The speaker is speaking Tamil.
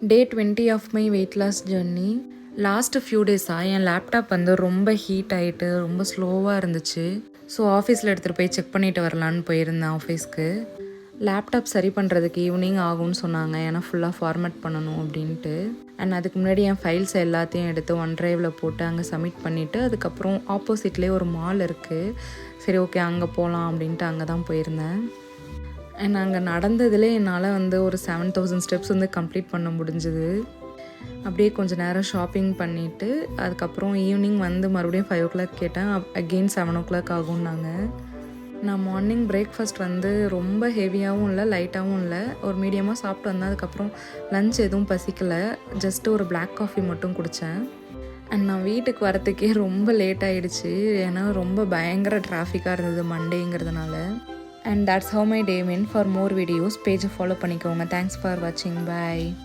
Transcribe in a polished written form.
Day 20 of my weight loss journey. Last few டேஸாக என் லேப்டாப் வந்து ரொம்ப ஹீட் ஆகிட்டு ரொம்ப ஸ்லோவாக இருந்துச்சு. ஸோ ஆஃபீஸில் எடுத்துகிட்டு போய் செக் பண்ணிவிட்டு வரலான்னு போயிருந்தேன் ஆஃபீஸ்க்கு. லேப்டாப் சரி பண்ணுறதுக்கு ஈவினிங் ஆகும்னு சொன்னாங்க, ஏன்னா ஃபுல்லாக ஃபார்மேட் பண்ணணும் அப்படின்ட்டு. அண்ட் அதுக்கு முன்னாடி என் ஃபைல்ஸ் எல்லாத்தையும் எடுத்து OneDriveல போட்டு அங்கே சப்மிட் பண்ணிவிட்டு, அதுக்கப்புறம் ஆப்போசிட்லேயே ஒரு மால் இருக்குது. சரி ஓகே அங்கே போகலாம் அப்படின்ட்டு அங்கே தான் போயிருந்தேன். அண்ட் அங்கே நடந்ததுலே என்னால் வந்து ஒரு 7000 ஸ்டெப்ஸ் வந்து கம்ப்ளீட் பண்ண முடிஞ்சுது. அப்படியே கொஞ்சம் நேரம் ஷாப்பிங் பண்ணிவிட்டு அதுக்கப்புறம் ஈவினிங் வந்து மறுபடியும் 5 o'clock கேட்டேன். Again 7 o'clock ஆகும்னாங்க. நான் மார்னிங் பிரேக்ஃபாஸ்ட் வந்து ரொம்ப ஹெவியாகவும் இல்லை லைட்டாகவும் இல்லை, ஒரு மீடியமாக சாப்பிட்டு வந்தேன். அதுக்கப்புறம் லஞ்ச் எதுவும் பசிக்கலை, ஜஸ்ட்டு ஒரு பிளாக் காஃபி மட்டும் குடித்தேன். அண்ட் நான் வீட்டுக்கு வரத்துக்கே ரொம்ப லேட் ஆகிடுச்சு, ஏன்னா ரொம்ப பயங்கர டிராஃபிக்காக இருந்தது மண்டேங்கிறதுனால. And that's how my day went. For more videos, page follow பண்ணிக்கோங்க. Thanks for watching. Bye.